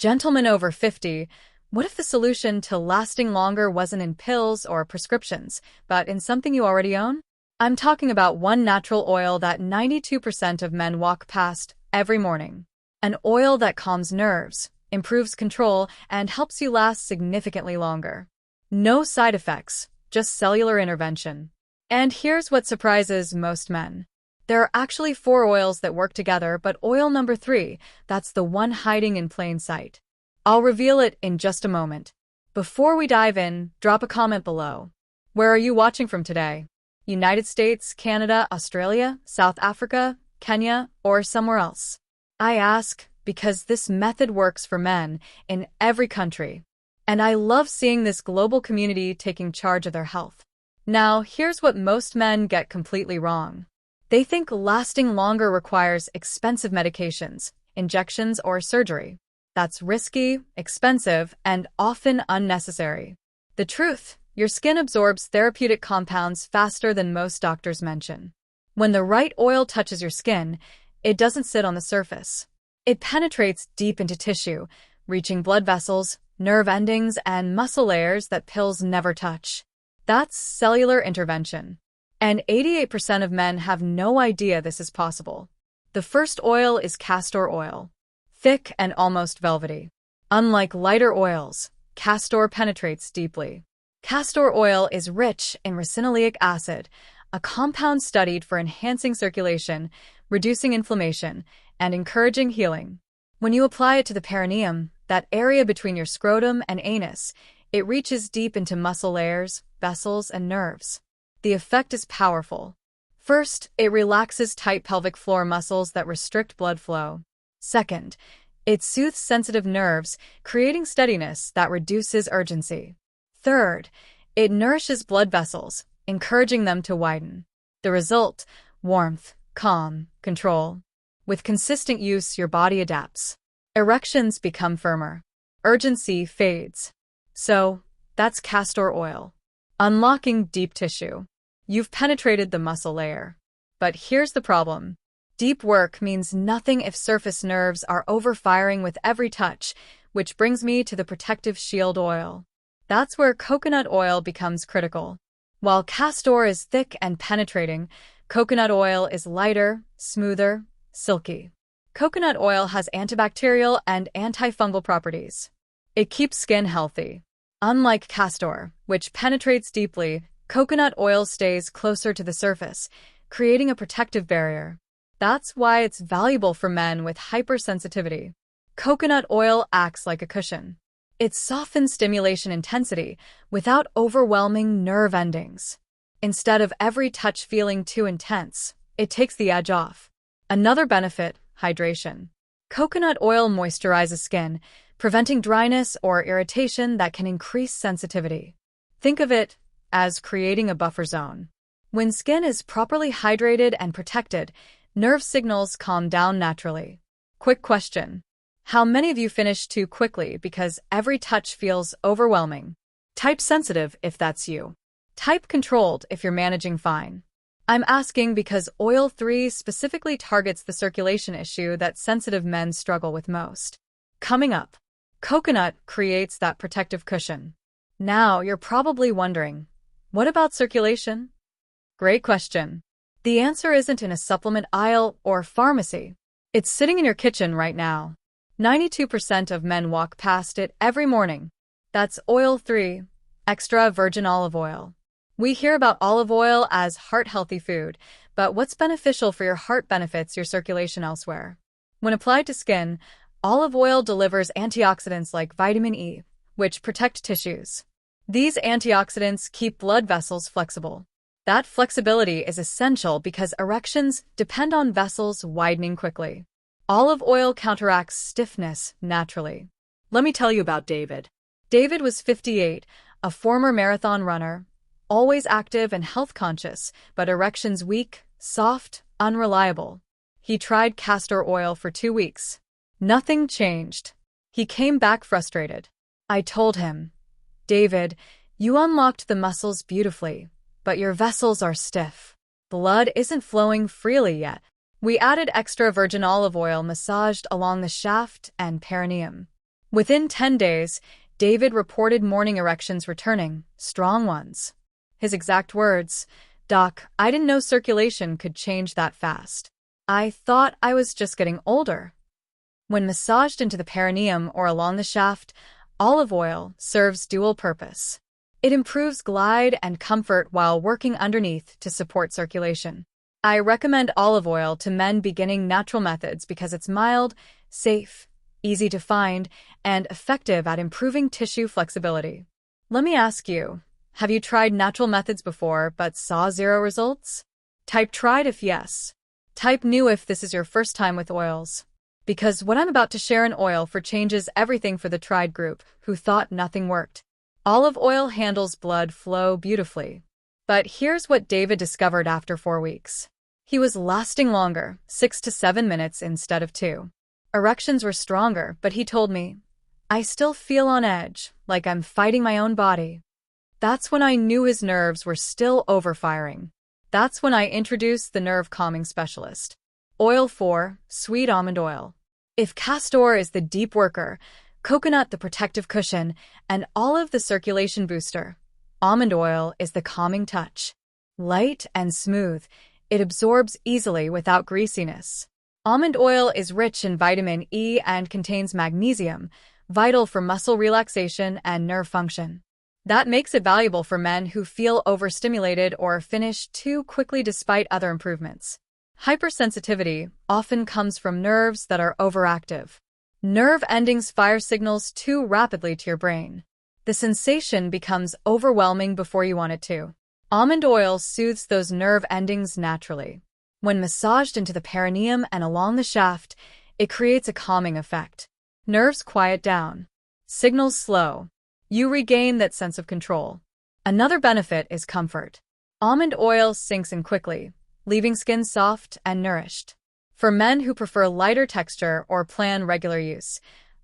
Gentlemen over 50, what if the solution to lasting longer wasn't in pills or prescriptions, but in something you already own? I'm talking about one natural oil that 92% of men walk past every morning. An oil that calms nerves, improves control, and helps you last significantly longer. No side effects, just cellular intervention. And here's what surprises most men. There are actually 4 oils that work together, but oil number 3, that's the one hiding in plain sight. I'll reveal it in just a moment. Before we dive in, drop a comment below. Where are you watching from today? United States, Canada, Australia, South Africa, Kenya, or somewhere else? I ask because this method works for men in every country. And I love seeing this global community taking charge of their health. Now, here's what most men get completely wrong. They think lasting longer requires expensive medications, injections, or surgery. That's risky, expensive, and often unnecessary. The truth, your skin absorbs therapeutic compounds faster than most doctors mention. When the right oil touches your skin, it doesn't sit on the surface. It penetrates deep into tissue, reaching blood vessels, nerve endings, and muscle layers that pills never touch. That's cellular intervention. And 88% of men have no idea this is possible. The first oil is castor oil. Thick and almost velvety. Unlike lighter oils, castor penetrates deeply. Castor oil is rich in ricinoleic acid, a compound studied for enhancing circulation, reducing inflammation, and encouraging healing. When you apply it to the perineum, that area between your scrotum and anus, it reaches deep into muscle layers, vessels, and nerves. The effect is powerful. First, it relaxes tight pelvic floor muscles that restrict blood flow. Second, it soothes sensitive nerves, creating steadiness that reduces urgency. Third, it nourishes blood vessels, encouraging them to widen. The result, warmth, calm, control. With consistent use, your body adapts. Erections become firmer. Urgency fades. So, that's castor oil. Unlocking deep tissue. You've penetrated the muscle layer. But here's the problem. Deep work means nothing if surface nerves are overfiring with every touch, which brings me to the protective shield oil. That's where coconut oil becomes critical. While castor is thick and penetrating, coconut oil is lighter, smoother, silky. Coconut oil has antibacterial and antifungal properties. It keeps skin healthy. Unlike castor, which penetrates deeply, coconut oil stays closer to the surface, creating a protective barrier. That's why it's valuable for men with hypersensitivity. Coconut oil acts like a cushion. It softens stimulation intensity without overwhelming nerve endings. Instead of every touch feeling too intense, it takes the edge off. Another benefit, hydration. Coconut oil moisturizes skin, preventing dryness or irritation that can increase sensitivity. Think of it as creating a buffer zone. When skin is properly hydrated and protected, nerve signals calm down naturally. Quick question. How many of you finish too quickly because every touch feels overwhelming? Type sensitive if that's you. Type controlled if you're managing fine. I'm asking because oil 3 specifically targets the circulation issue that sensitive men struggle with most. Coming up, coconut creates that protective cushion. Now you're probably wondering, what about circulation? Great question. The answer isn't in a supplement aisle or pharmacy. It's sitting in your kitchen right now. 92% of men walk past it every morning. That's oil 3, extra virgin olive oil. We hear about olive oil as heart-healthy food, but what's beneficial for your heart benefits your circulation elsewhere. When applied to skin, olive oil delivers antioxidants like vitamin E, which protect tissues. These antioxidants keep blood vessels flexible. That flexibility is essential because erections depend on vessels widening quickly. Olive oil counteracts stiffness naturally. Let me tell you about David. David was 58, a former marathon runner, always active and health-conscious, but erections weak, soft, unreliable. He tried castor oil for 2 weeks. Nothing changed. He came back frustrated. I told him, David, you unlocked the muscles beautifully, but your vessels are stiff. Blood isn't flowing freely yet. We added extra virgin olive oil massaged along the shaft and perineum. Within 10 days, David reported morning erections returning, strong ones. His exact words, "Doc, I didn't know circulation could change that fast. I thought I was just getting older." When massaged into the perineum or along the shaft, olive oil serves dual purpose. It improves glide and comfort while working underneath to support circulation. I recommend olive oil to men beginning natural methods because it's mild, safe, easy to find, and effective at improving tissue flexibility. Let me ask you, have you tried natural methods before but saw zero results? Type tried if yes. Type new if this is your first time with oils. Because what I'm about to share in Oil for changes everything for the tried group who thought nothing worked. Olive oil handles blood flow beautifully. But here's what David discovered after 4 weeks. He was lasting longer, 6 to 7 minutes instead of 2. Erections were stronger, but he told me, "I still feel on edge, like I'm fighting my own body." That's when I knew his nerves were still overfiring. That's when I introduced the nerve calming specialist. Oil 4, sweet almond oil. If castor is the deep worker, coconut the protective cushion, and olive the circulation booster, almond oil is the calming touch. Light and smooth, it absorbs easily without greasiness. Almond oil is rich in vitamin E and contains magnesium, vital for muscle relaxation and nerve function. That makes it valuable for men who feel overstimulated or finish too quickly despite other improvements. Hypersensitivity often comes from nerves that are overactive. Nerve endings fire signals too rapidly to your brain. The sensation becomes overwhelming before you want it to. Almond oil soothes those nerve endings naturally. When massaged into the perineum and along the shaft, it creates a calming effect. Nerves quiet down. Signals slow. You regain that sense of control. Another benefit is comfort. Almond oil sinks in quickly, leaving skin soft and nourished. For men who prefer lighter texture or plan regular use,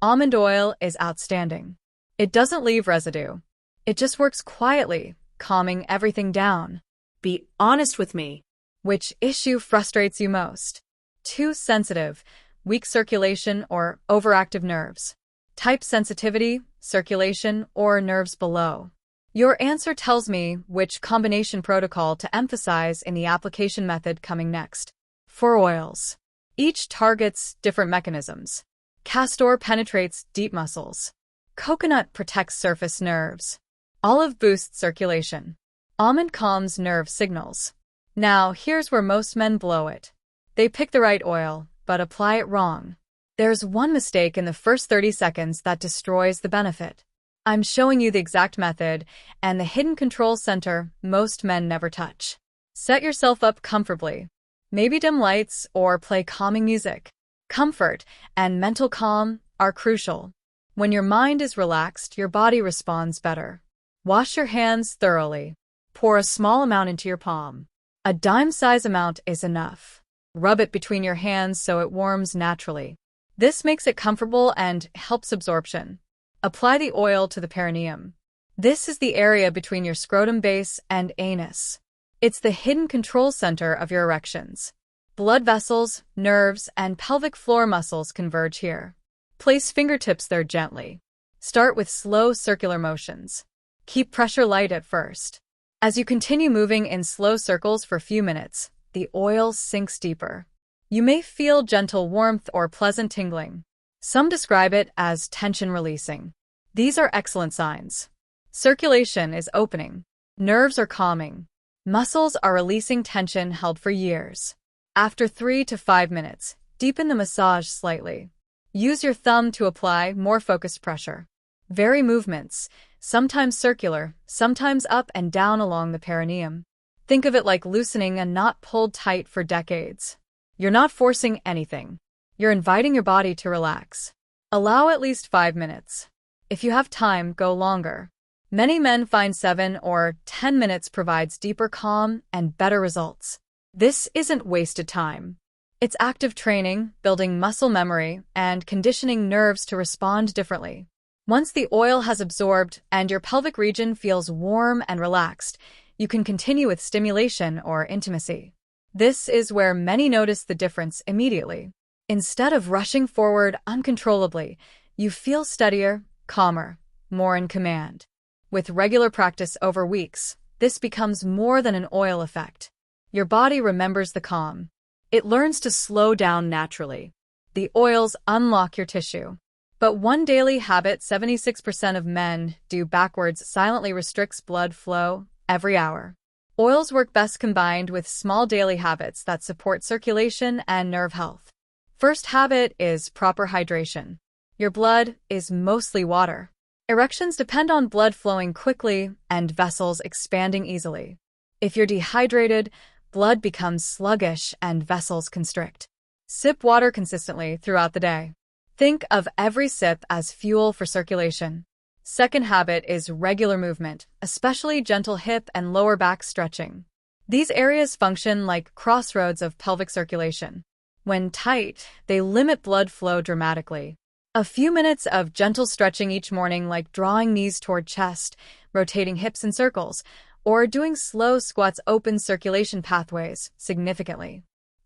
almond oil is outstanding. It doesn't leave residue. It just works quietly, calming everything down. Be honest with me. Which issue frustrates you most? Too sensitive, weak circulation, or overactive nerves? Type sensitivity, circulation, or nerves below. Your answer tells me which combination protocol to emphasize in the application method coming next. 4 oils. Each targets different mechanisms. Castor penetrates deep muscles. Coconut protects surface nerves. Olive boosts circulation. Almond calms nerve signals. Now, here's where most men blow it. They pick the right oil, but apply it wrong. There's one mistake in the first 30 seconds that destroys the benefit. I'm showing you the exact method and the hidden control center most men never touch. Set yourself up comfortably. Maybe dim lights or play calming music. Comfort and mental calm are crucial. When your mind is relaxed, your body responds better. Wash your hands thoroughly. Pour a small amount into your palm. A dime-size amount is enough. Rub it between your hands so it warms naturally. This makes it comfortable and helps absorption. Apply the oil to the perineum. This is the area between your scrotum base and anus. It's the hidden control center of your erections. Blood vessels, nerves, and pelvic floor muscles converge here. Place fingertips there gently. Start with slow circular motions. Keep pressure light at first. As you continue moving in slow circles for a few minutes, the oil sinks deeper. You may feel gentle warmth or pleasant tingling. Some describe it as tension releasing. These are excellent signs. Circulation is opening. Nerves are calming. Muscles are releasing tension held for years. After 3 to 5 minutes, deepen the massage slightly. Use your thumb to apply more focused pressure. Vary movements, sometimes circular, sometimes up and down along the perineum. Think of it like loosening a knot pulled tight for decades. You're not forcing anything. You're inviting your body to relax. Allow at least 5 minutes. If you have time, go longer. Many men find 7 or 10 minutes provides deeper calm and better results. This isn't wasted time. It's active training, building muscle memory, and conditioning nerves to respond differently. Once the oil has absorbed and your pelvic region feels warm and relaxed, you can continue with stimulation or intimacy. This is where many notice the difference immediately. Instead of rushing forward uncontrollably, You feel steadier, calmer, more in command. With regular practice over weeks, this becomes more than an oil effect. Your body remembers the calm. It learns to slow down naturally. The oils unlock your tissue. But one daily habit 76% of men do backwards silently restricts blood flow every hour. Oils work best combined with small daily habits that support circulation and nerve health. First habit is proper hydration. Your blood is mostly water. Erections depend on blood flowing quickly and vessels expanding easily. If you're dehydrated, blood becomes sluggish and vessels constrict. Sip water consistently throughout the day. Think of every sip as fuel for circulation. Second habit is regular movement, especially gentle hip and lower back stretching. These areas function like crossroads of pelvic circulation. When tight, they limit blood flow dramatically. A few minutes of gentle stretching each morning, like drawing knees toward chest, rotating hips in circles, or doing slow squats, opens circulation pathways significantly.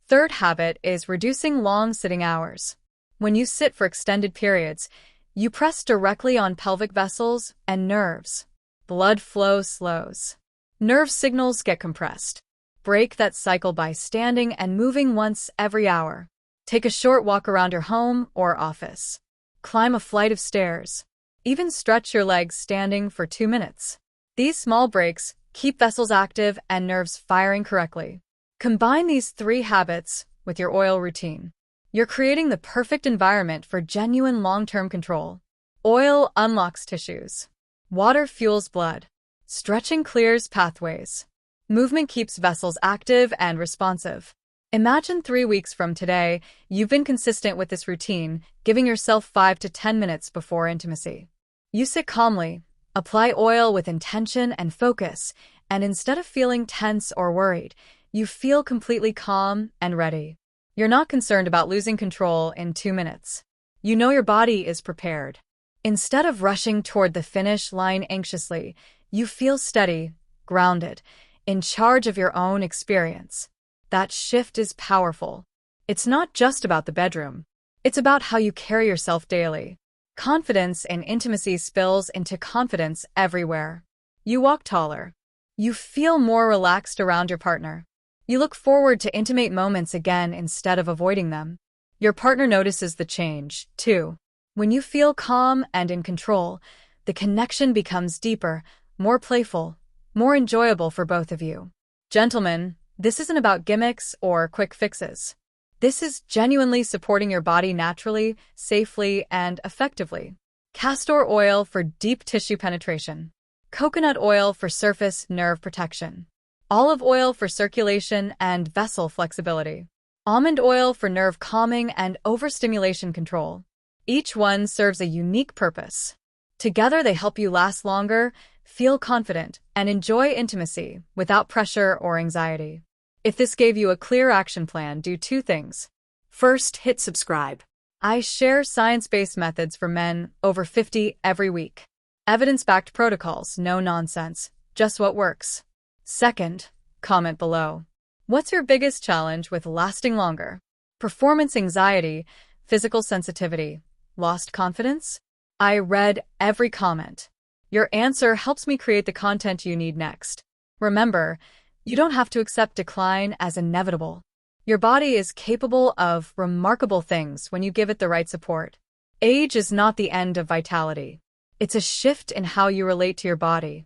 Third habit is reducing long sitting hours. When you sit for extended periods, you press directly on pelvic vessels and nerves. Blood flow slows. Nerve signals get compressed. Break that cycle by standing and moving once every hour. Take a short walk around your home or office. Climb a flight of stairs. Even stretch your legs standing for 2 minutes. These small breaks keep vessels active and nerves firing correctly. Combine these 3 habits with your oil routine. You're creating the perfect environment for genuine long-term control. Oil unlocks tissues. Water fuels blood. Stretching clears pathways. Movement keeps vessels active and responsive. Imagine 3 weeks from today, you've been consistent with this routine, giving yourself 5 to 10 minutes before intimacy. You sit calmly, apply oil with intention and focus, and instead of feeling tense or worried, you feel completely calm and ready. You're not concerned about losing control in 2 minutes. You know your body is prepared. Instead of rushing toward the finish line anxiously, you feel steady, grounded, in charge of your own experience. That shift is powerful. It's not just about the bedroom. It's about how you carry yourself daily. Confidence in intimacy spills into confidence everywhere. You walk taller. You feel more relaxed around your partner. You look forward to intimate moments again instead of avoiding them. Your partner notices the change, too. When you feel calm and in control, the connection becomes deeper, more playful, more enjoyable for both of you. Gentlemen, this isn't about gimmicks or quick fixes. This is genuinely supporting your body naturally, safely, and effectively. Castor oil for deep tissue penetration. Coconut oil for surface nerve protection. Olive oil for circulation and vessel flexibility. Almond oil for nerve calming and overstimulation control. Each one serves a unique purpose. Together they help you last longer, feel confident, and enjoy intimacy without pressure or anxiety. If this gave you a clear action plan, do 2 things. First, hit subscribe. I share science-based methods for men over 50 every week. Evidence-backed protocols, no nonsense, just what works. Second, comment below. What's your biggest challenge with lasting longer? Performance anxiety, physical sensitivity, lost confidence? I read every comment. Your answer helps me create the content you need next. Remember, you don't have to accept decline as inevitable. Your body is capable of remarkable things when you give it the right support. Age is not the end of vitality. It's a shift in how you relate to your body.